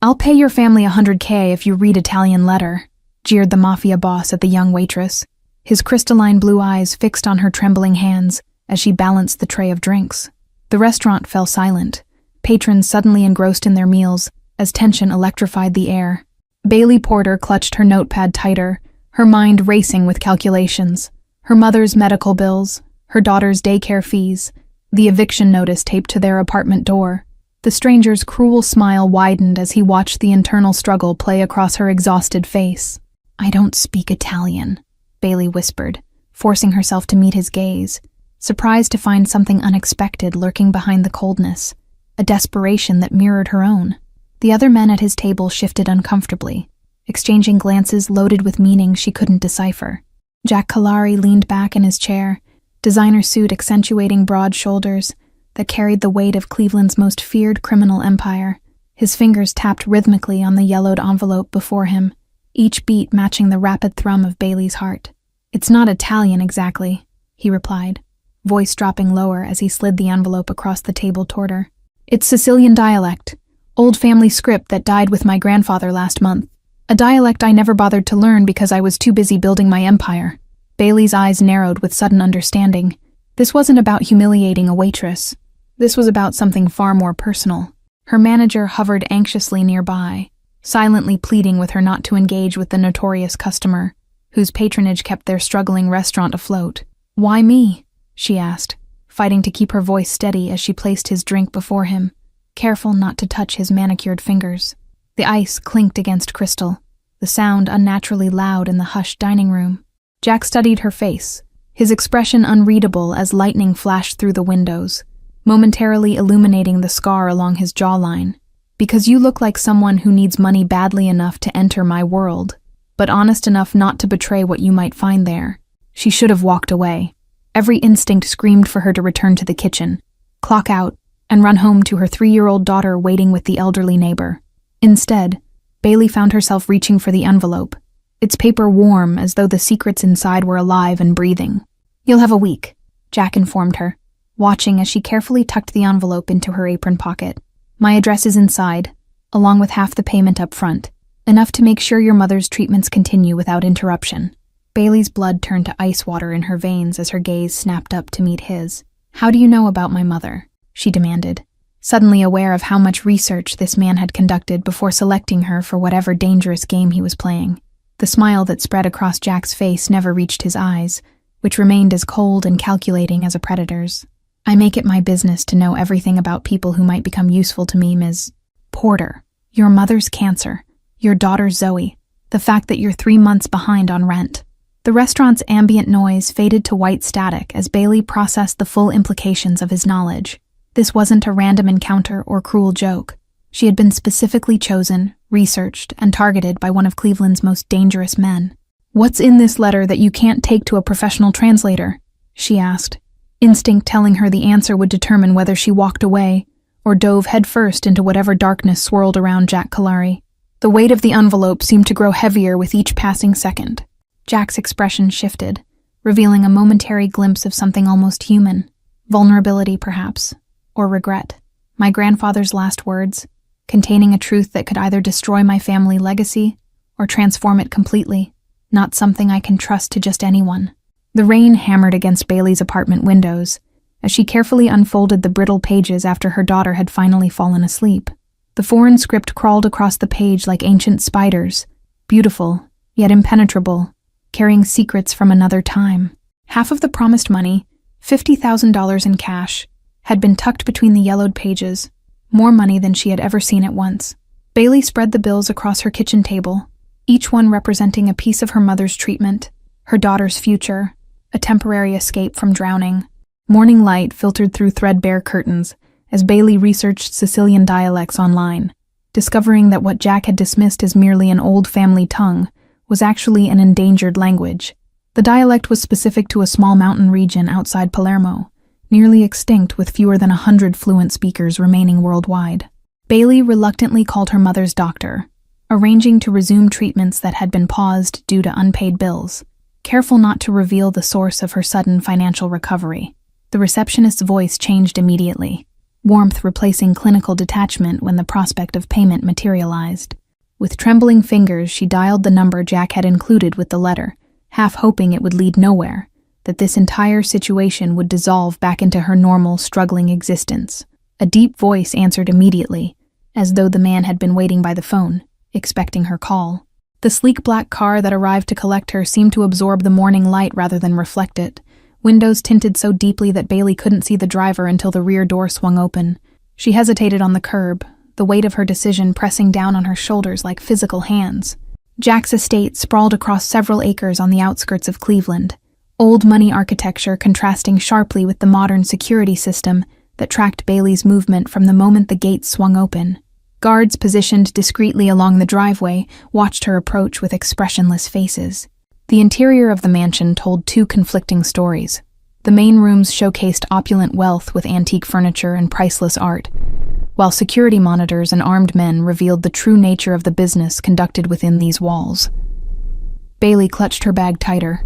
"I'll pay your family $100K if you read Italian letter," jeered the mafia boss at the young waitress, his crystalline blue eyes fixed on her trembling hands as she balanced the tray of drinks. The restaurant fell silent, patrons suddenly engrossed in their meals as tension electrified the air. Bailey Porter clutched her notepad tighter, her mind racing with calculations. Her mother's medical bills, her daughter's daycare fees, the eviction notice taped to their apartment door. The stranger's cruel smile widened as he watched the internal struggle play across her exhausted face. "I don't speak Italian," Bailey whispered, forcing herself to meet his gaze, surprised to find something unexpected lurking behind the coldness, a desperation that mirrored her own. The other men at his table shifted uncomfortably, exchanging glances loaded with meaning she couldn't decipher. Jack Kalari leaned back in his chair, designer suit accentuating broad shoulders that carried the weight of Cleveland's most feared criminal empire. His fingers tapped rhythmically on the yellowed envelope before him, each beat matching the rapid thrum of Bailey's heart. "It's not Italian exactly," he replied, voice dropping lower as he slid the envelope across the table toward her. "It's Sicilian dialect, old family script that died with my grandfather last month. A dialect I never bothered to learn because I was too busy building my empire." Bailey's eyes narrowed with sudden understanding. This wasn't about humiliating a waitress. This was about something far more personal. Her manager hovered anxiously nearby, silently pleading with her not to engage with the notorious customer, whose patronage kept their struggling restaurant afloat. "Why me?" she asked, fighting to keep her voice steady as she placed his drink before him, careful not to touch his manicured fingers. The ice clinked against crystal, the sound unnaturally loud in the hushed dining room. Jack studied her face, his expression unreadable as lightning flashed through the windows, momentarily illuminating the scar along his jawline. "Because you look like someone who needs money badly enough to enter my world, but honest enough not to betray what you might find there." She should have walked away. Every instinct screamed for her to return to the kitchen, clock out, and run home to her 3-year-old daughter waiting with the elderly neighbor. Instead, Bailey found herself reaching for the envelope, its paper warm as though the secrets inside were alive and breathing. "You'll have a week," Jack informed her, watching as she carefully tucked the envelope into her apron pocket. "My address is inside, along with half the payment up front, enough to make sure your mother's treatments continue without interruption." Bailey's blood turned to ice water in her veins as her gaze snapped up to meet his. "How do you know about my mother?" she demanded, suddenly aware of how much research this man had conducted before selecting her for whatever dangerous game he was playing. The smile that spread across Jack's face never reached his eyes, which remained as cold and calculating as a predator's. "I make it my business to know everything about people who might become useful to me, Ms. Porter. Your mother's cancer, your daughter Zoe, the fact that you're 3 months behind on rent." The restaurant's ambient noise faded to white static as Bailey processed the full implications of his knowledge. This wasn't a random encounter or cruel joke. She had been specifically chosen, researched, and targeted by one of Cleveland's most dangerous men. "What's in this letter that you can't take to a professional translator?" she asked, instinct telling her the answer would determine whether she walked away or dove headfirst into whatever darkness swirled around Jack Kalari. The weight of the envelope seemed to grow heavier with each passing second. Jack's expression shifted, revealing a momentary glimpse of something almost human. Vulnerability, perhaps, or regret. My grandfather's last words, containing a truth that could either destroy my family legacy or transform it completely. Not something I can trust to just anyone. The rain hammered against Bailey's apartment windows as she carefully unfolded the brittle pages after her daughter had finally fallen asleep. The foreign script crawled across the page like ancient spiders, beautiful, yet impenetrable, carrying secrets from another time. Half of the promised money, $50,000 in cash, had been tucked between the yellowed pages, more money than she had ever seen at once. Bailey spread the bills across her kitchen table, each one representing a piece of her mother's treatment, her daughter's future, a temporary escape from drowning. Morning light filtered through threadbare curtains as Bailey researched Sicilian dialects online, discovering that what Jack had dismissed as merely an old family tongue was actually an endangered language. The dialect was specific to a small mountain region outside Palermo, nearly extinct with fewer than 100 fluent speakers remaining worldwide. Bailey reluctantly called her mother's doctor, arranging to resume treatments that had been paused due to unpaid bills, careful not to reveal the source of her sudden financial recovery. The receptionist's voice changed immediately. warmth replacing clinical detachment when the prospect of payment materialized. With trembling fingers, she dialed the number Jack had included with the letter, half hoping it would lead nowhere, that this entire situation would dissolve back into her normal, struggling existence. A deep voice answered immediately, as though the man had been waiting by the phone, expecting her call. The sleek black car that arrived to collect her seemed to absorb the morning light rather than reflect it, windows tinted so deeply that Bailey couldn't see the driver until the rear door swung open. She hesitated on the curb, the weight of her decision pressing down on her shoulders like physical hands. Jack's estate sprawled across several acres on the outskirts of Cleveland, old money architecture contrasting sharply with the modern security system that tracked Bailey's movement from the moment the gates swung open. Guards positioned discreetly along the driveway watched her approach with expressionless faces. The interior of the mansion told two conflicting stories. The main rooms showcased opulent wealth with antique furniture and priceless art, while security monitors and armed men revealed the true nature of the business conducted within these walls. Bailey clutched her bag tighter,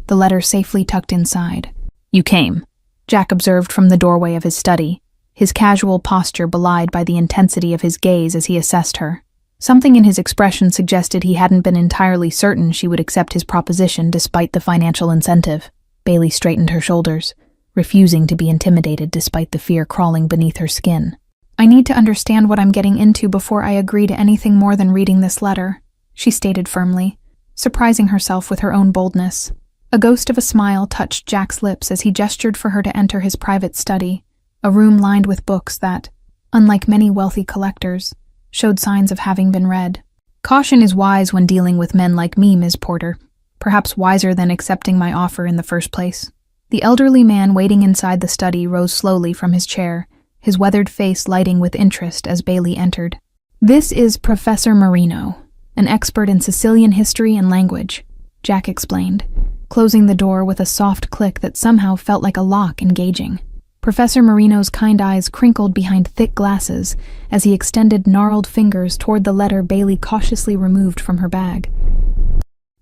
the letter safely tucked inside. "You came," Jack observed from the doorway of his study, his casual posture belied by the intensity of his gaze as he assessed her. Something in his expression suggested he hadn't been entirely certain she would accept his proposition despite the financial incentive. Bailey straightened her shoulders, refusing to be intimidated despite the fear crawling beneath her skin. "I need to understand what I'm getting into before I agree to anything more than reading this letter," she stated firmly, surprising herself with her own boldness. A ghost of a smile touched Jack's lips as he gestured for her to enter his private study, a room lined with books that, unlike many wealthy collectors, showed signs of having been read. "Caution is wise when dealing with men like me, Ms. Porter. Perhaps wiser than accepting my offer in the first place." The elderly man waiting inside the study rose slowly from his chair, his weathered face lighting with interest as Bailey entered. "This is Professor Marino, an expert in Sicilian history and language," Jack explained, closing the door with a soft click that somehow felt like a lock engaging. Professor Marino's kind eyes crinkled behind thick glasses as he extended gnarled fingers toward the letter Bailey cautiously removed from her bag.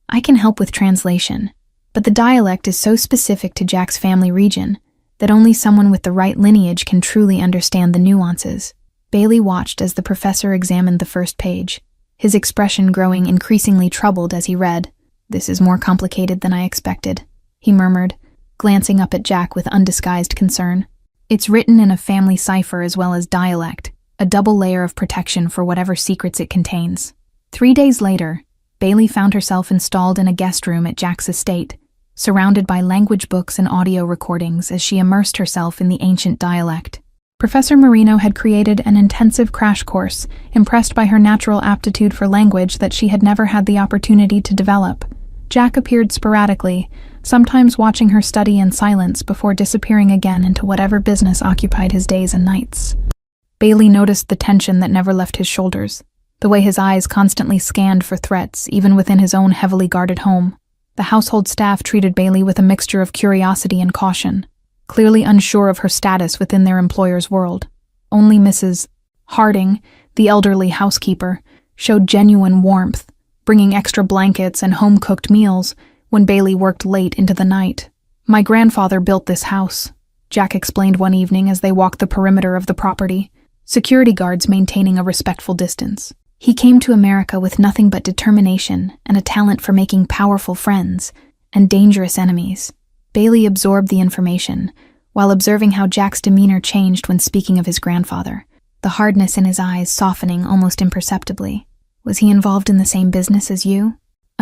"I can help with translation, but the dialect is so specific to Jack's family region that only someone with the right lineage can truly understand the nuances." Bailey watched as the professor examined the first page, his expression growing increasingly troubled as he read. "This is more complicated than I expected," he murmured, glancing up at Jack with undisguised concern. "It's written in a family cipher as well as dialect, a double layer of protection for whatever secrets it contains." 3 days later, Bailey found herself installed in a guest room at Jack's estate, surrounded by language books and audio recordings as she immersed herself in the ancient dialect. Professor Marino had created an intensive crash course, impressed by her natural aptitude for language that she had never had the opportunity to develop. Jack appeared sporadically, sometimes watching her study in silence before disappearing again into whatever business occupied his days and nights. Bailey noticed the tension that never left his shoulders, the way his eyes constantly scanned for threats, even within his own heavily guarded home. The household staff treated Bailey with a mixture of curiosity and caution, clearly unsure of her status within their employer's world. Only Mrs. Harding, the elderly housekeeper, showed genuine warmth, bringing extra blankets and home-cooked meals when Bailey worked late into the night. "My grandfather built this house," Jack explained one evening as they walked the perimeter of the property, security guards maintaining a respectful distance. "He came to America with nothing but determination and a talent for making powerful friends and dangerous enemies." Bailey absorbed the information, while observing how Jack's demeanor changed when speaking of his grandfather, the hardness in his eyes softening almost imperceptibly. "Was he involved in the same business as you?"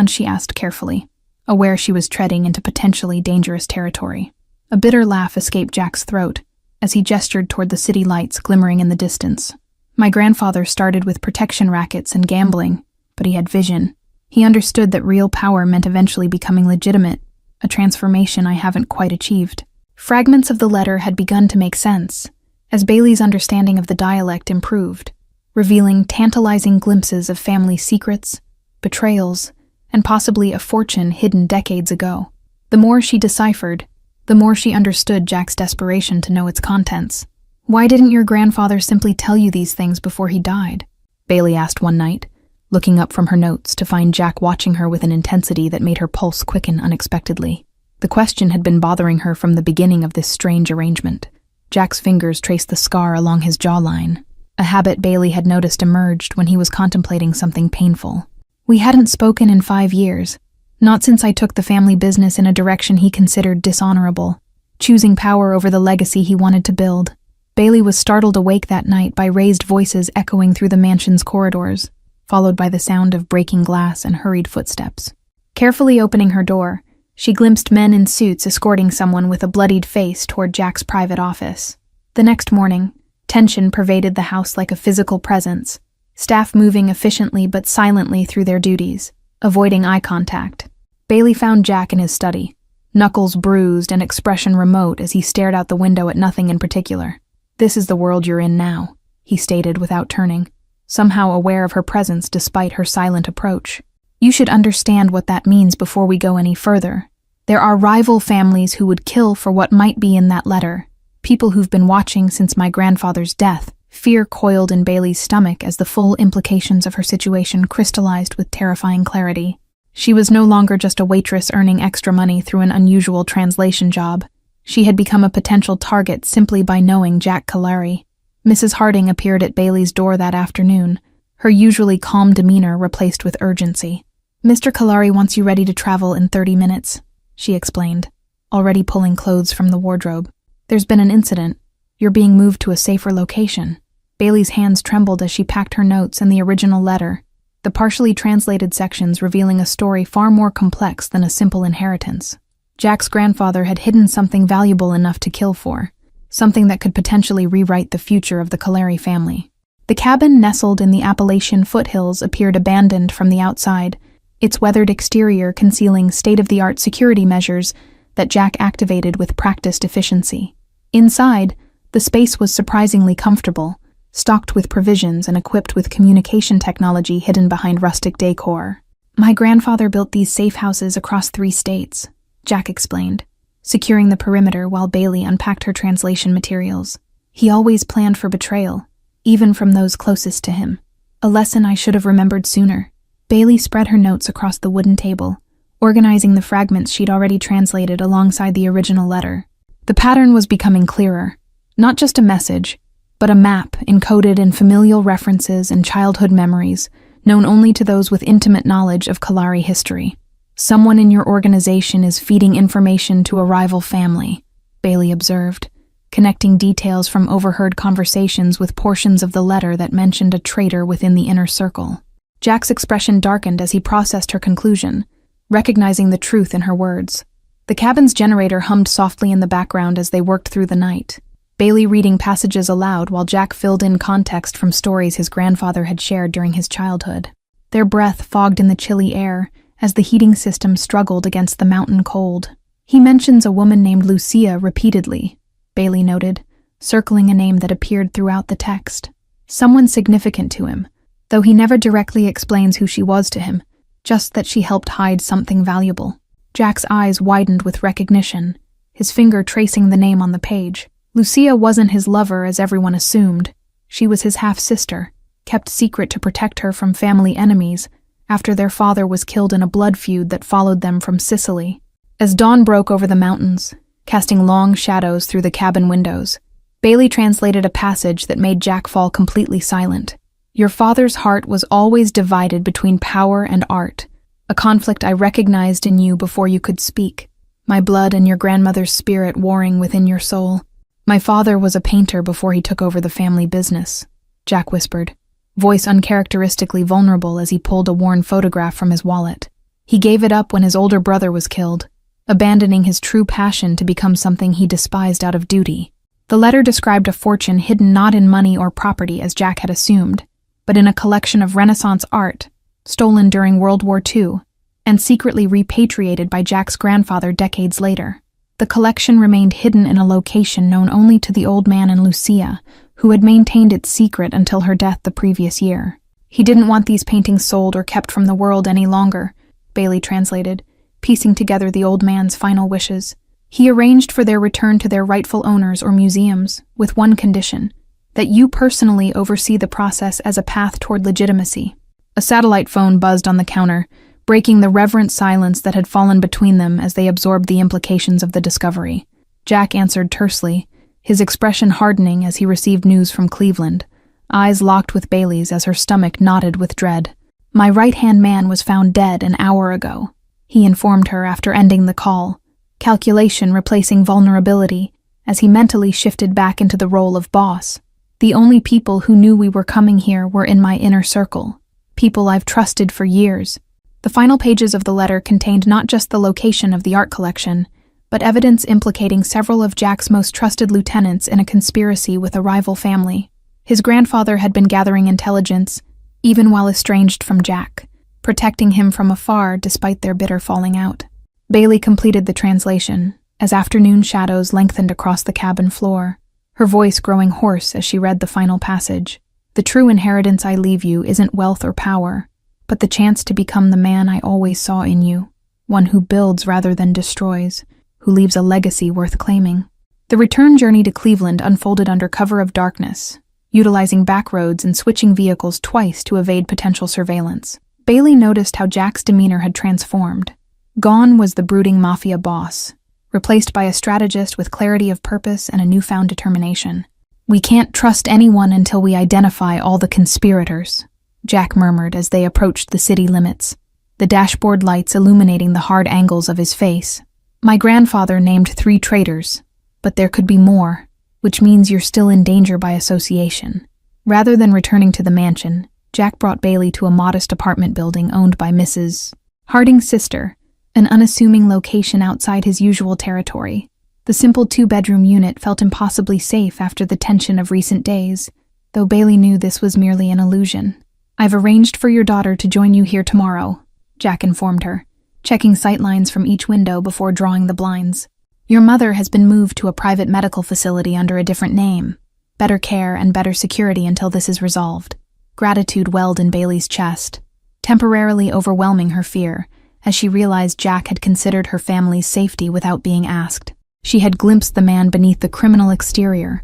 she asked carefully, aware she was treading into potentially dangerous territory. A bitter laugh escaped Jack's throat as he gestured toward the city lights glimmering in the distance. "My grandfather started with protection rackets and gambling, but he had vision. He understood that real power meant eventually becoming legitimate, a transformation I haven't quite achieved." Fragments of the letter had begun to make sense, as Bailey's understanding of the dialect improved, revealing tantalizing glimpses of family secrets, betrayals, and possibly a fortune hidden decades ago. The more she deciphered, the more she understood Jack's desperation to know its contents. "Why didn't your grandfather simply tell you these things before he died?" Bailey asked one night, looking up from her notes to find Jack watching her with an intensity that made her pulse quicken unexpectedly. The question had been bothering her from the beginning of this strange arrangement. Jack's fingers traced the scar along his jawline, a habit Bailey had noticed emerged when he was contemplating something painful. We hadn't spoken in 5 years, not since I took the family business in a direction he considered dishonorable, choosing power over the legacy he wanted to build. Bailey was startled awake that night by raised voices echoing through the mansion's corridors, followed by the sound of breaking glass and hurried footsteps. Carefully opening her door, she glimpsed men in suits escorting someone with a bloodied face toward Jack's private office. The next morning, tension pervaded the house like a physical presence, staff moving efficiently but silently through their duties, avoiding eye contact. Bailey found Jack in his study, knuckles bruised and expression remote as he stared out the window at nothing in particular. "This is the world you're in now," he stated without turning, somehow aware of her presence despite her silent approach. "You should understand what that means before we go any further. There are rival families who would kill for what might be in that letter, people who've been watching since my grandfather's death." Fear coiled in Bailey's stomach as the full implications of her situation crystallized with terrifying clarity. She was no longer just a waitress earning extra money through an unusual translation job. She had become a potential target simply by knowing Jack Kalari. Mrs. Harding appeared at Bailey's door that afternoon, her usually calm demeanor replaced with urgency. "Mr. Kalari wants you ready to travel in 30 minutes, she explained, already pulling clothes from the wardrobe. "There's been an incident. You're being moved to a safer location." Bailey's hands trembled as she packed her notes and the original letter, the partially translated sections revealing a story far more complex than a simple inheritance. Jack's grandfather had hidden something valuable enough to kill for, something that could potentially rewrite the future of the Kalari family. The cabin nestled in the Appalachian foothills appeared abandoned from the outside, its weathered exterior concealing state-of-the-art security measures that Jack activated with practiced efficiency. Inside, the space was surprisingly comfortable, stocked with provisions and equipped with communication technology hidden behind rustic decor. "My grandfather built these safe houses across 3 states, Jack explained, securing the perimeter while Bailey unpacked her translation materials. "He always planned for betrayal, even from those closest to him. A lesson I should have remembered sooner." Bailey spread her notes across the wooden table, organizing the fragments she'd already translated alongside the original letter. The pattern was becoming clearer. Not just a message, but a map encoded in familial references and childhood memories, known only to those with intimate knowledge of Kalari history. "Someone in your organization is feeding information to a rival family," Bailey observed, connecting details from overheard conversations with portions of the letter that mentioned a traitor within the inner circle. Jack's expression darkened as he processed her conclusion, recognizing the truth in her words. The cabin's generator hummed softly in the background as they worked through the night, Bailey reading passages aloud while Jack filled in context from stories his grandfather had shared during his childhood. Their breath fogged in the chilly air as the heating system struggled against the mountain cold. "He mentions a woman named Lucia repeatedly," Bailey noted, circling a name that appeared throughout the text. "Someone significant to him, though he never directly explains who she was to him, just that she helped hide something valuable." Jack's eyes widened with recognition, his finger tracing the name on the page. Lucia wasn't his lover as everyone assumed. She was his half-sister, kept secret to protect her from family enemies after their father was killed in a blood feud that followed them from Sicily. As dawn broke over the mountains, casting long shadows through the cabin windows, Bailey translated a passage that made Jack fall completely silent. "Your father's heart was always divided between power and art, a conflict I recognized in you before you could speak, my blood and your grandmother's spirit warring within your soul. My father was a painter before he took over the family business," Jack whispered, voice uncharacteristically vulnerable as he pulled a worn photograph from his wallet. "He gave it up when his older brother was killed, abandoning his true passion to become something he despised out of duty." The letter described a fortune hidden not in money or property as Jack had assumed, but in a collection of Renaissance art, stolen during World War II, and secretly repatriated by Jack's grandfather decades later. The collection remained hidden in a location known only to the old man and Lucia, who had maintained its secret until her death the previous year. "He didn't want these paintings sold or kept from the world any longer," Bailey translated, piecing together the old man's final wishes. "He arranged for their return to their rightful owners or museums, with one condition, that you personally oversee the process as a path toward legitimacy." A satellite phone buzzed on the counter, breaking the reverent silence that had fallen between them as they absorbed the implications of the discovery. Jack answered tersely, his expression hardening as he received news from Cleveland, eyes locked with Bailey's as her stomach knotted with dread. "My right-hand man was found dead an hour ago," he informed her after ending the call, calculation replacing vulnerability as he mentally shifted back into the role of boss. "The only people who knew we were coming here were in my inner circle, people I've trusted for years." The final pages of the letter contained not just the location of the art collection, but evidence implicating several of Jack's most trusted lieutenants in a conspiracy with a rival family. His grandfather had been gathering intelligence, even while estranged from Jack, protecting him from afar despite their bitter falling out. Bailey completed the translation, as afternoon shadows lengthened across the cabin floor, her voice growing hoarse as she read the final passage. "The true inheritance I leave you isn't wealth or power, but the chance to become the man I always saw in you, one who builds rather than destroys, who leaves a legacy worth claiming." The return journey to Cleveland unfolded under cover of darkness, utilizing back roads and switching vehicles twice to evade potential surveillance. Bailey noticed how Jack's demeanor had transformed. Gone was the brooding mafia boss, replaced by a strategist with clarity of purpose and a newfound determination. "We can't trust anyone until we identify all the conspirators," Jack murmured as they approached the city limits, the dashboard lights illuminating the hard angles of his face. "My grandfather named 3 traitors, but there could be more, which means you're still in danger by association." Rather than returning to the mansion, Jack brought Bailey to a modest apartment building owned by Mrs. Harding's sister, an unassuming location outside his usual territory. The simple 2-bedroom unit felt impossibly safe after the tension of recent days, though Bailey knew this was merely an illusion. "I've arranged for your daughter to join you here tomorrow," Jack informed her, checking sightlines from each window before drawing the blinds. "Your mother has been moved to a private medical facility under a different name. Better care and better security until this is resolved." Gratitude welled in Bailey's chest, temporarily overwhelming her fear, as she realized Jack had considered her family's safety without being asked. She had glimpsed the man beneath the criminal exterior,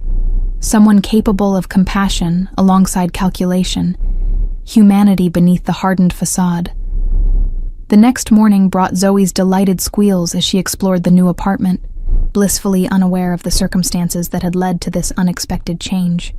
someone capable of compassion alongside calculation, humanity beneath the hardened facade. The next morning brought Zoe's delighted squeals as she explored the new apartment, blissfully unaware of the circumstances that had led to this unexpected change.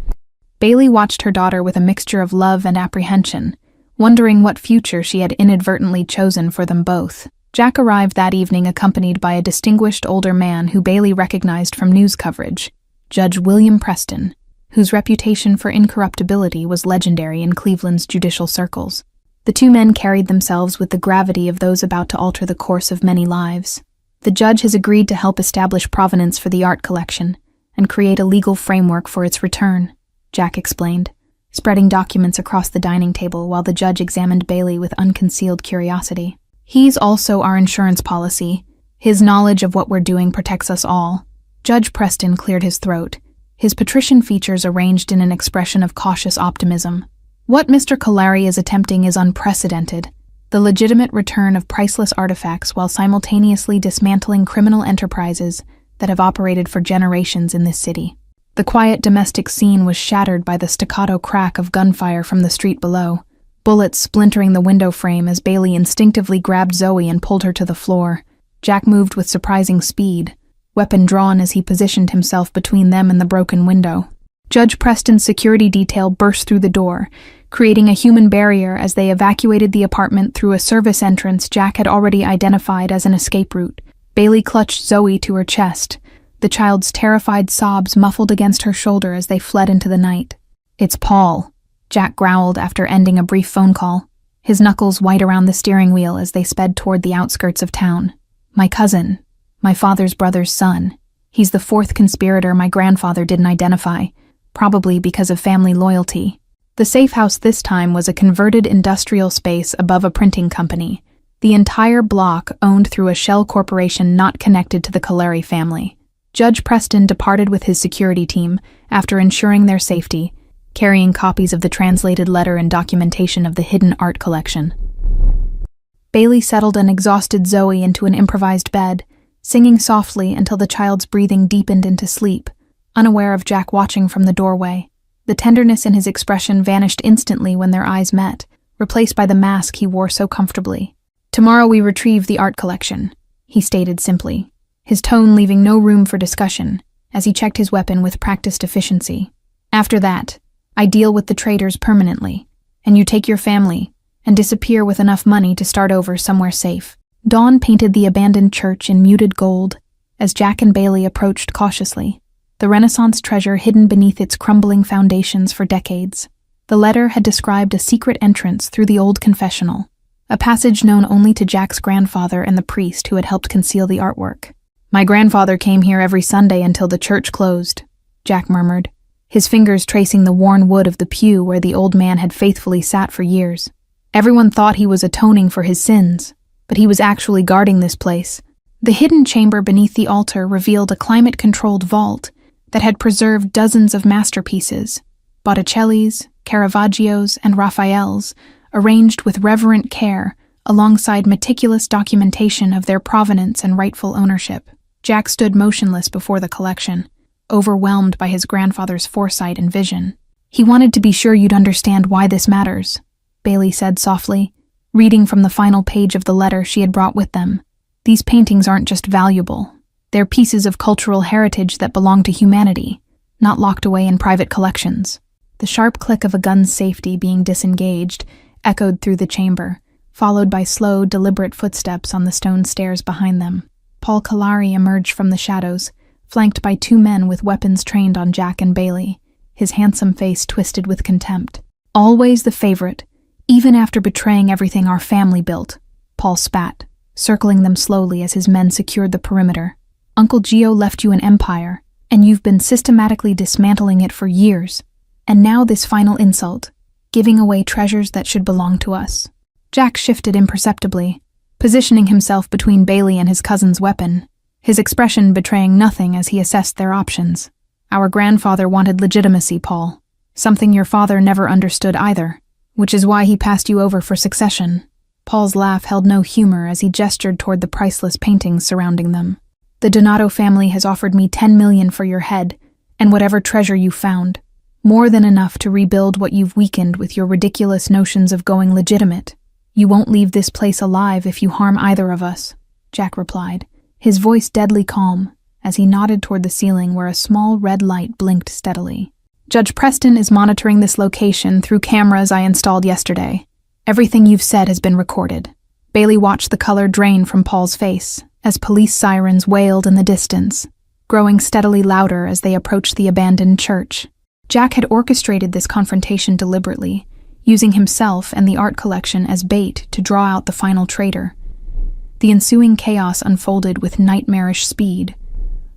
Bailey watched her daughter with a mixture of love and apprehension, wondering what future she had inadvertently chosen for them both. Jack arrived that evening accompanied by a distinguished older man who Bailey recognized from news coverage, Judge William Preston, whose reputation for incorruptibility was legendary in Cleveland's judicial circles. The 2 men carried themselves with the gravity of those about to alter the course of many lives. "The judge has agreed to help establish provenance for the art collection and create a legal framework for its return," Jack explained, spreading documents across the dining table while the judge examined Bailey with unconcealed curiosity. "He's also our insurance policy. His knowledge of what we're doing protects us all." Judge Preston cleared his throat, his patrician features arranged in an expression of cautious optimism. "What Mr. Kalari is attempting is unprecedented, the legitimate return of priceless artifacts while simultaneously dismantling criminal enterprises that have operated for generations in this city." The quiet domestic scene was shattered by the staccato crack of gunfire from the street below, bullets splintering the window frame as Bailey instinctively grabbed Zoe and pulled her to the floor. Jack moved with surprising speed, weapon drawn as he positioned himself between them and the broken window. Judge Preston's security detail burst through the door, creating a human barrier as they evacuated the apartment through a service entrance Jack had already identified as an escape route. Bailey clutched Zoe to her chest, the child's terrified sobs muffled against her shoulder as they fled into the night. "It's Paul," Jack growled after ending a brief phone call, his knuckles white around the steering wheel as they sped toward the outskirts of town. "My cousin, my father's brother's son. He's the 4th conspirator my grandfather didn't identify, probably because of family loyalty." The safe house this time was a converted industrial space above a printing company, the entire block owned through a shell corporation not connected to the Kalari family. Judge Preston departed with his security team after ensuring their safety, carrying copies of the translated letter and documentation of the hidden art collection. Bailey settled an exhausted Zoe into an improvised bed, singing softly until the child's breathing deepened into sleep, unaware of Jack watching from the doorway. The tenderness in his expression vanished instantly when their eyes met, replaced by the mask he wore so comfortably. "Tomorrow we retrieve the art collection," he stated simply, his tone leaving no room for discussion. as he checked his weapon with practiced efficiency. "After that, I deal with the traitors permanently, and you take your family and disappear with enough money to start over somewhere safe." Dawn painted the abandoned church in muted gold as Jack and Bailey approached cautiously, the Renaissance treasure hidden beneath its crumbling foundations for decades. The letter had described a secret entrance through the old confessional, a passage known only to Jack's grandfather and the priest who had helped conceal the artwork. "My grandfather came here every Sunday until the church closed," Jack murmured, his fingers tracing the worn wood of the pew where the old man had faithfully sat for years. Everyone thought he was atoning for his sins, but he was actually guarding this place. The hidden chamber beneath the altar revealed a climate-controlled vault that had preserved dozens of masterpieces, Botticelli's, Caravaggios, and Raphael's, arranged with reverent care alongside meticulous documentation of their provenance and rightful ownership. Jack stood motionless before the collection, overwhelmed by his grandfather's foresight and vision. "He wanted to be sure you'd understand why this matters," Bailey said softly, reading from the final page of the letter she had brought with them. "These paintings aren't just valuable. They're pieces of cultural heritage that belong to humanity, not locked away in private collections." The sharp click of a gun's safety being disengaged echoed through the chamber, followed by slow, deliberate footsteps on the stone stairs behind them. Paul Kalari emerged from the shadows, flanked by two men with weapons trained on Jack and Bailey, his handsome face twisted with contempt. "Always the favorite, even after betraying everything our family built," Paul spat, circling them slowly as his men secured the perimeter. "Uncle Gio left you an empire, and you've been systematically dismantling it for years. And now this final insult, giving away treasures that should belong to us." Jack shifted imperceptibly, positioning himself between Bailey and his cousin's weapon, his expression betraying nothing as he assessed their options. "Our grandfather wanted legitimacy, Paul, something your father never understood either, which is why he passed you over for succession." Paul's laugh held no humor as he gestured toward the priceless paintings surrounding them. "The Donato family has offered me 10 million for your head and whatever treasure you found. More than enough to rebuild what you've weakened with your ridiculous notions of going legitimate. You won't leave this place alive if you harm either of us," Jack replied, his voice deadly calm as he nodded toward the ceiling where a small red light blinked steadily. "Judge Preston is monitoring this location through cameras I installed yesterday. Everything you've said has been recorded." Bailey watched the color drain from Paul's face as police sirens wailed in the distance, growing steadily louder as they approached the abandoned church. Jack had orchestrated this confrontation deliberately, using himself and the art collection as bait to draw out the final traitor. The ensuing chaos unfolded with nightmarish speed,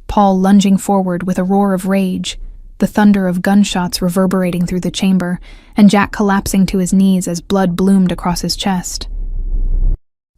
Paul lunging forward with a roar of rage, the thunder of gunshots reverberating through the chamber, and Jack collapsing to his knees as blood bloomed across his chest.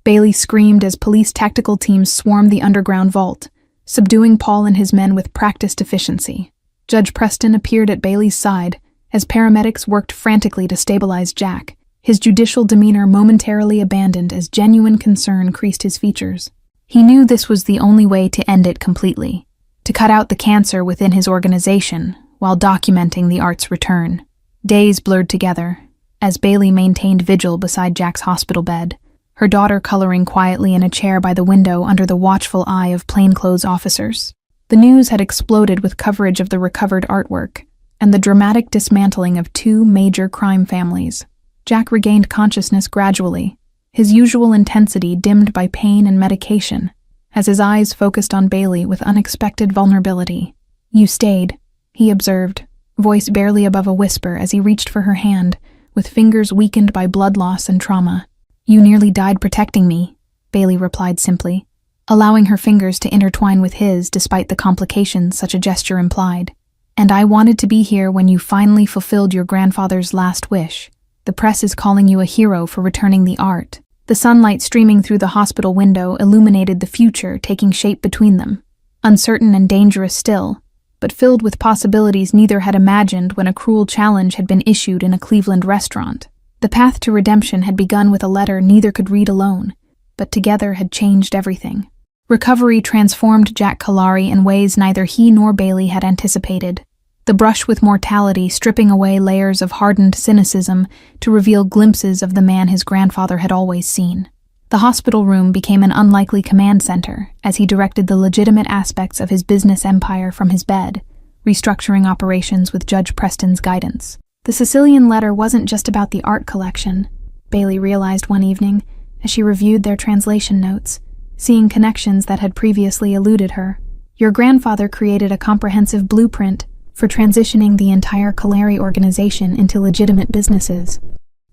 Bailey screamed as police tactical teams swarmed the underground vault, subduing Paul and his men with practiced efficiency. Judge Preston appeared at Bailey's side as paramedics worked frantically to stabilize Jack, his judicial demeanor momentarily abandoned as genuine concern creased his features. He knew this was the only way to end it completely, to cut out the cancer within his organization while documenting the art's return. Days blurred together as Bailey maintained vigil beside Jack's hospital bed, her daughter coloring quietly in a chair by the window under the watchful eye of plainclothes officers. The news had exploded with coverage of the recovered artwork and the dramatic dismantling of two major crime families. Jack regained consciousness gradually, his usual intensity dimmed by pain and medication, as his eyes focused on Bailey with unexpected vulnerability. "You stayed," he observed, voice barely above a whisper as he reached for her hand, with fingers weakened by blood loss and trauma. "You nearly died protecting me," Bailey replied simply, allowing her fingers to intertwine with his despite the complications such a gesture implied. "And I wanted to be here when you finally fulfilled your grandfather's last wish. The press is calling you a hero for returning the art." The sunlight streaming through the hospital window illuminated the future taking shape between them, uncertain and dangerous still, but filled with possibilities neither had imagined when a cruel challenge had been issued in a Cleveland restaurant. The path to redemption had begun with a letter neither could read alone, but together had changed everything. Recovery transformed Jack Kalari in ways neither he nor Bailey had anticipated. The brush with mortality stripping away layers of hardened cynicism to reveal glimpses of the man his grandfather had always seen. The hospital room became an unlikely command center as he directed the legitimate aspects of his business empire from his bed, restructuring operations with Judge Preston's guidance. The Sicilian letter wasn't just about the art collection, Bailey realized one evening as she reviewed their translation notes, seeing connections that had previously eluded her. Your grandfather created a comprehensive blueprint for transitioning the entire Calari organization into legitimate businesses.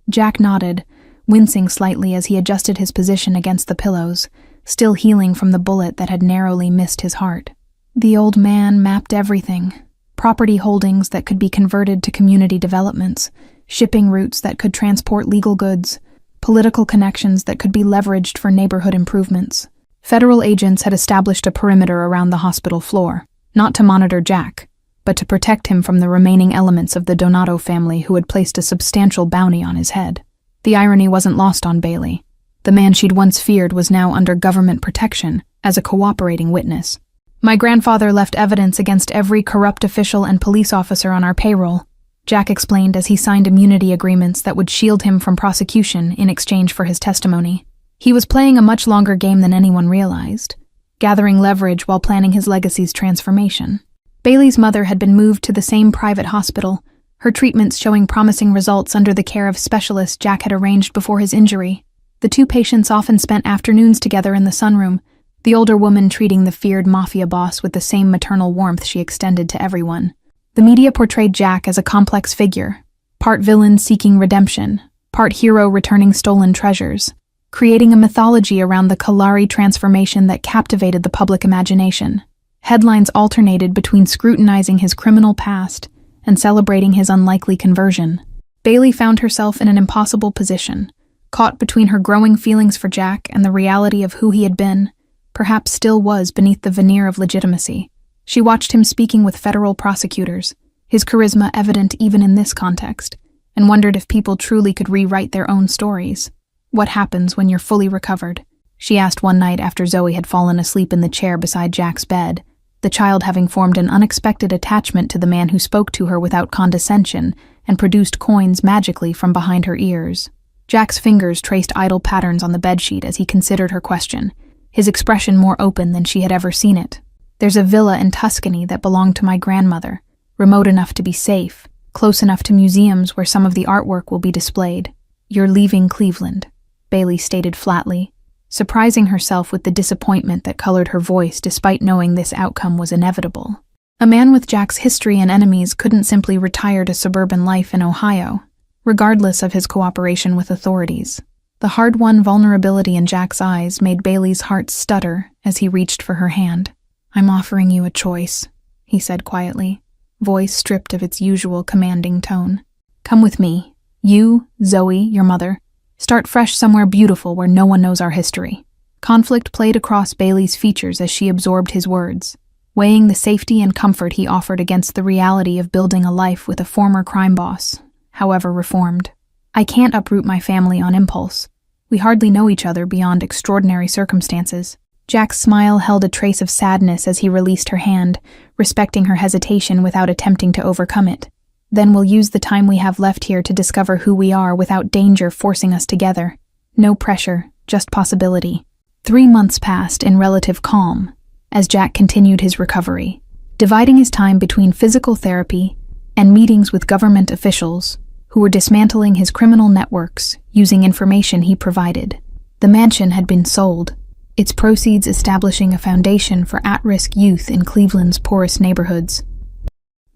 Jack nodded, wincing slightly as he adjusted his position against the pillows, still healing from the bullet that had narrowly missed his heart. The old man mapped everything: property holdings that could be converted to community developments, shipping routes that could transport legal goods, political connections that could be leveraged for neighborhood improvements. Federal agents had established a perimeter around the hospital floor, not to monitor Jack, but to protect him from the remaining elements of the Donato family who had placed a substantial bounty on his head. The irony wasn't lost on Bailey. The man she'd once feared was now under government protection as a cooperating witness. My grandfather left evidence against every corrupt official and police officer on our payroll, Jack explained as he signed immunity agreements that would shield him from prosecution in exchange for his testimony. He was playing a much longer game than anyone realized, gathering leverage while planning his legacy's transformation. Bailey's mother had been moved to the same private hospital, her treatments showing promising results under the care of specialists Jack had arranged before his injury. The two patients often spent afternoons together in the sunroom, the older woman treating the feared mafia boss with the same maternal warmth she extended to everyone. The media portrayed Jack as a complex figure, part villain seeking redemption, part hero returning stolen treasures, creating a mythology around the Calari transformation that captivated the public imagination. Headlines alternated between scrutinizing his criminal past and celebrating his unlikely conversion. Bailey found herself in an impossible position, caught between her growing feelings for Jack and the reality of who he had been, perhaps still was beneath the veneer of legitimacy. She watched him speaking with federal prosecutors, his charisma evident even in this context, and wondered if people truly could rewrite their own stories. What happens when you're fully recovered? She asked one night after Zoe had fallen asleep in the chair beside Jack's bed, the child having formed an unexpected attachment to the man who spoke to her without condescension and produced coins magically from behind her ears. Jack's fingers traced idle patterns on the bedsheet as he considered her question, his expression more open than she had ever seen it. There's a villa in Tuscany that belonged to my grandmother, remote enough to be safe, close enough to museums where some of the artwork will be displayed. You're leaving Cleveland, Bailey stated flatly, surprising herself with the disappointment that colored her voice despite knowing this outcome was inevitable. A man with Jack's history and enemies couldn't simply retire to suburban life in Ohio, regardless of his cooperation with authorities. The hard-won vulnerability in Jack's eyes made Bailey's heart stutter as he reached for her hand. I'm offering you a choice, he said quietly, voice stripped of its usual commanding tone. Come with me. You, Zoe, your mother. Start fresh somewhere beautiful where no one knows our history. Conflict played across Bailey's features as she absorbed his words, weighing the safety and comfort he offered against the reality of building a life with a former crime boss, however reformed. I can't uproot my family on impulse. We hardly know each other beyond extraordinary circumstances. Jack's smile held a trace of sadness as he released her hand, respecting her hesitation without attempting to overcome it. Then we'll use the time we have left here to discover who we are without danger forcing us together. No pressure, just possibility. 3 months passed in relative calm as Jack continued his recovery, dividing his time between physical therapy and meetings with government officials who were dismantling his criminal networks using information he provided. The mansion had been sold, its proceeds establishing a foundation for at-risk youth in Cleveland's poorest neighborhoods.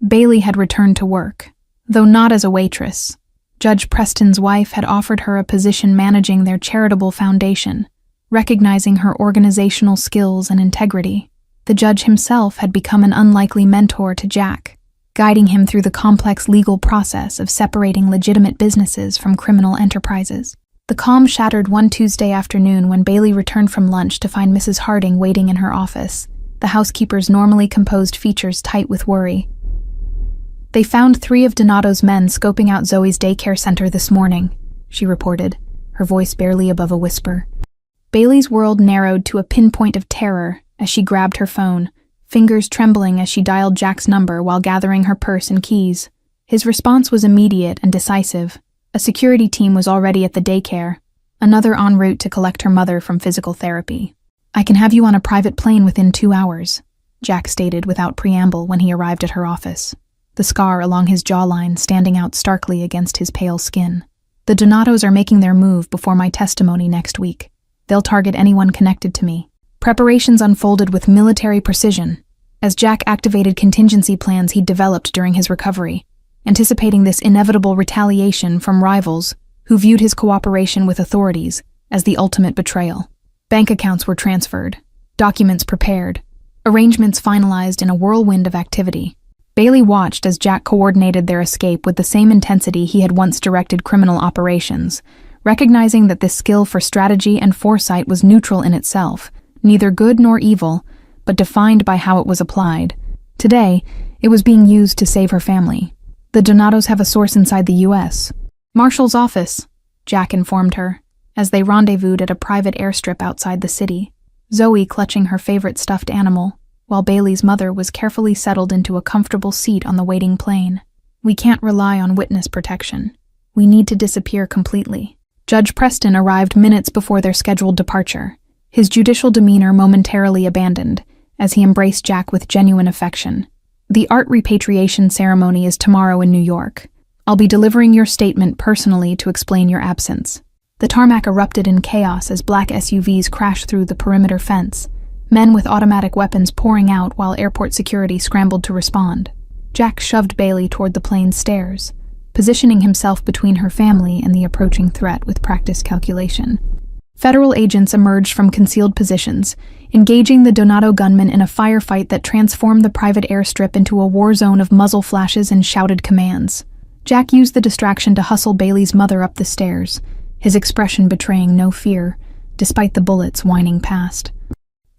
Bailey had returned to work, though not as a waitress. Judge Preston's wife had offered her a position managing their charitable foundation, recognizing her organizational skills and integrity. The judge himself had become an unlikely mentor to Jack, guiding him through the complex legal process of separating legitimate businesses from criminal enterprises. The calm shattered one Tuesday afternoon when Bailey returned from lunch to find Mrs. Harding waiting in her office, the housekeeper's normally composed features tight with worry. They found 3 of Donato's men scoping out Zoe's daycare center this morning, she reported, her voice barely above a whisper. Bailey's world narrowed to a pinpoint of terror as she grabbed her phone, fingers trembling as she dialed Jack's number while gathering her purse and keys. His response was immediate and decisive. A security team was already at the daycare, another en route to collect her mother from physical therapy. "I can have you on a private plane within 2 hours," Jack stated without preamble when he arrived at her office, the scar along his jawline standing out starkly against his pale skin. "The Donatos are making their move before my testimony next week. They'll target anyone connected to me." Preparations unfolded with military precision, as Jack activated contingency plans he'd developed during his recovery, anticipating this inevitable retaliation from rivals who viewed his cooperation with authorities as the ultimate betrayal. Bank accounts were transferred, documents prepared, arrangements finalized in a whirlwind of activity. Bailey watched as Jack coordinated their escape with the same intensity he had once directed criminal operations, recognizing that this skill for strategy and foresight was neutral in itself, neither good nor evil, but defined by how it was applied. Today, it was being used to save her family. "The Donatos have a source inside the U.S. Marshall's office," Jack informed her, as they rendezvoused at a private airstrip outside the city, Zoe clutching her favorite stuffed animal, while Bailey's mother was carefully settled into a comfortable seat on the waiting plane. "We can't rely on witness protection. We need to disappear completely." Judge Preston arrived minutes before their scheduled departure, his judicial demeanor momentarily abandoned, as he embraced Jack with genuine affection. "The art repatriation ceremony is tomorrow in New York. I'll be delivering your statement personally to explain your absence." The tarmac erupted in chaos as black SUVs crashed through the perimeter fence, men with automatic weapons pouring out while airport security scrambled to respond. Jack shoved Bailey toward the plane's stairs, positioning himself between her family and the approaching threat with practiced calculation. Federal agents emerged from concealed positions, engaging the Donato gunmen in a firefight that transformed the private airstrip into a war zone of muzzle flashes and shouted commands. Jack used the distraction to hustle Bailey's mother up the stairs, his expression betraying no fear, despite the bullets whining past.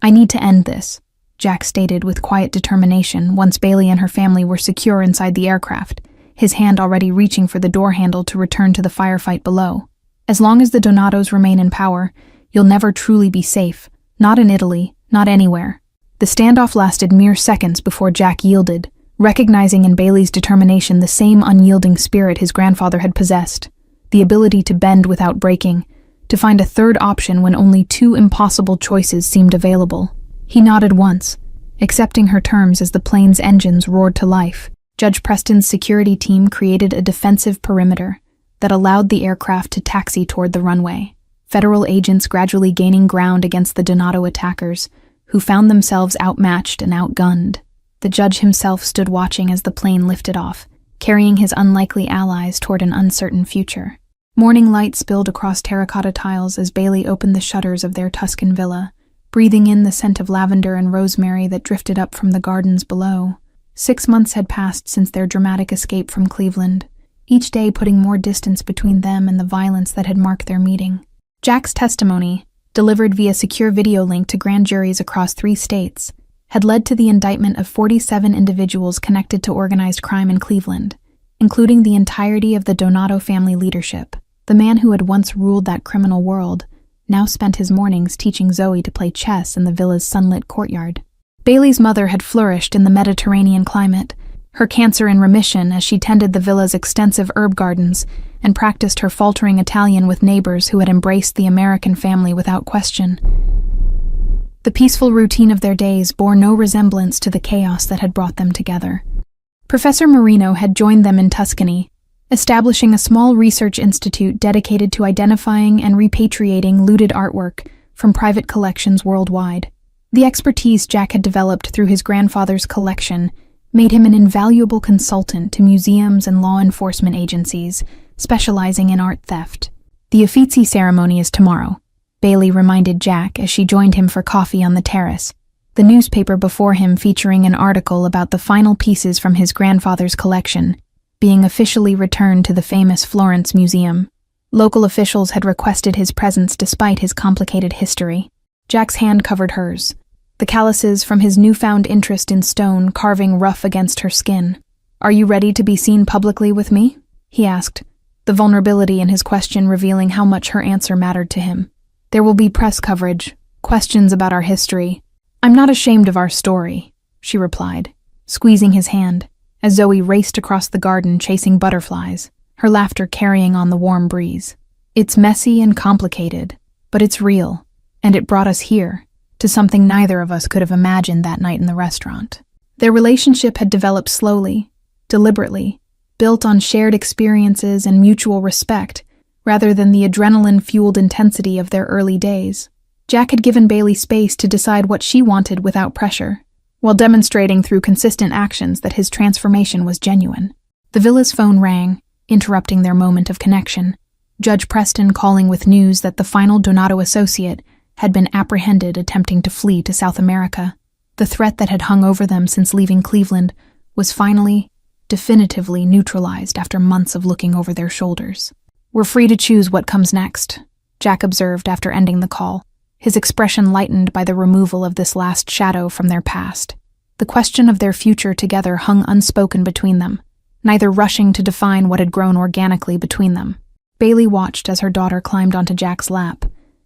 "I need to end this," Jack stated with quiet determination once Bailey and her family were secure inside the aircraft, his hand already reaching for the door handle to return to the firefight below. "As long as the Donatos remain in power, you'll never truly be safe. Not in Italy, not anywhere." The standoff lasted mere seconds before Jack yielded, recognizing in Bailey's determination the same unyielding spirit his grandfather had possessed, the ability to bend without breaking, to find a third option when only 2 impossible choices seemed available. He nodded once, accepting her terms as the plane's engines roared to life. Judge Preston's security team created a defensive perimeter that allowed the aircraft to taxi toward the runway, federal agents gradually gaining ground against the Donato attackers, who found themselves outmatched and outgunned. The judge himself stood watching as the plane lifted off, carrying his unlikely allies toward an uncertain future. Morning light spilled across terracotta tiles as Bailey opened the shutters of their Tuscan villa, breathing in the scent of lavender and rosemary that drifted up from the gardens below. 6 months had passed since their dramatic escape from Cleveland, each day putting more distance between them and the violence that had marked their meeting. Jack's testimony, delivered via secure video link to grand juries across 3 states, had led to the indictment of 47 individuals connected to organized crime in Cleveland, including the entirety of the Donato family leadership. The man who had once ruled that criminal world now spent his mornings teaching Zoe to play chess in the villa's sunlit courtyard. Bailey's mother had flourished in the Mediterranean climate, her cancer in remission as she tended the villa's extensive herb gardens and practiced her faltering Italian with neighbors who had embraced the American family without question. The peaceful routine of their days bore no resemblance to the chaos that had brought them together. Professor Marino had joined them in Tuscany, establishing a small research institute dedicated to identifying and repatriating looted artwork from private collections worldwide. The expertise Jack had developed through his grandfather's collection made him an invaluable consultant to museums and law enforcement agencies specializing in art theft. "The Uffizi ceremony is tomorrow," Bailey reminded Jack as she joined him for coffee on the terrace, the newspaper before him featuring an article about the final pieces from his grandfather's collection being officially returned to the famous Florence Museum. Local officials had requested his presence despite his complicated history. Jack's hand covered hers, the calluses from his newfound interest in stone carving rough against her skin. "Are you ready to be seen publicly with me?" he asked, the vulnerability in his question revealing how much her answer mattered to him. "There will be press coverage, questions about our history. I'm not ashamed of our story," she replied, squeezing his hand, as Zoe raced across the garden chasing butterflies, her laughter carrying on the warm breeze. It's messy and complicated, but it's real, and it brought us here, to something neither of us could have imagined that night in the restaurant. Their relationship had developed slowly, deliberately, built on shared experiences and mutual respect, rather than the adrenaline-fueled intensity of their early days. Jack had given Bailey space to decide what she wanted without pressure, while demonstrating through consistent actions that his transformation was genuine. The villa's phone rang, interrupting their moment of connection. Judge Preston calling with news that the final Donato associate had been apprehended attempting to flee to South America. The threat that had hung over them since leaving Cleveland was finally, definitively neutralized after months of looking over their shoulders. "We're free to choose what comes next," Jack observed after ending the call, his expression lightened by the removal of this last shadow from their past. The question of their future together hung unspoken between them, neither rushing to define what had grown organically between them. Bailey watched as her daughter climbed onto Jack's lap,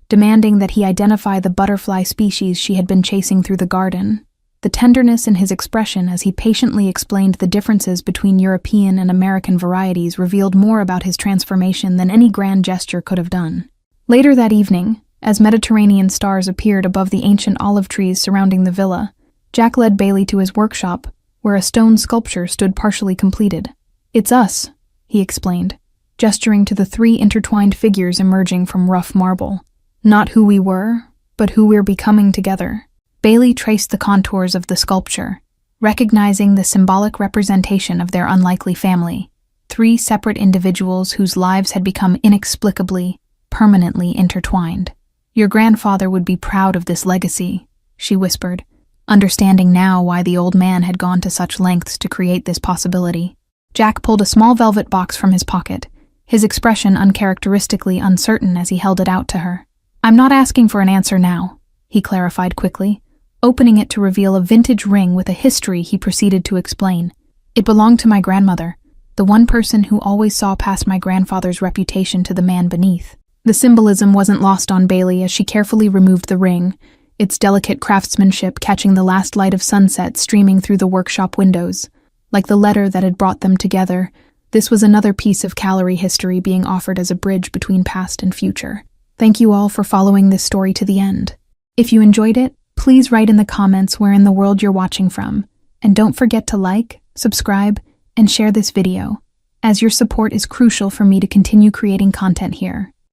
demanding that he identify the butterfly species she had been chasing through the garden. The tenderness in his expression as he patiently explained the differences between European and American varieties revealed more about his transformation than any grand gesture could have done. Later that evening, as Mediterranean stars appeared above the ancient olive trees surrounding the villa, Jack led Bailey to his workshop, where a stone sculpture stood partially completed. "It's us," he explained, gesturing to the 3 intertwined figures emerging from rough marble. "Not who we were, but who we're becoming together." Bailey traced the contours of the sculpture, recognizing the symbolic representation of their unlikely family, 3 separate individuals whose lives had become inexplicably, permanently intertwined. "Your grandfather would be proud of this legacy," she whispered, understanding now why the old man had gone to such lengths to create this possibility. Jack pulled a small velvet box from his pocket, his expression uncharacteristically uncertain as he held it out to her. "I'm not asking for an answer now," he clarified quickly, opening it to reveal a vintage ring with a history he proceeded to explain. "It belonged to my grandmother, the one person who always saw past my grandfather's reputation to the man beneath." The symbolism wasn't lost on Bailey as she carefully removed the ring, its delicate craftsmanship catching the last light of sunset streaming through the workshop windows. Like the letter that had brought them together, this was another piece of Callery history being offered as a bridge between past and future. Thank you all for following this story to the end. If you enjoyed it, please write in the comments where in the world you're watching from, and don't forget to like, subscribe, and share this video, as your support is crucial for me to continue creating content here.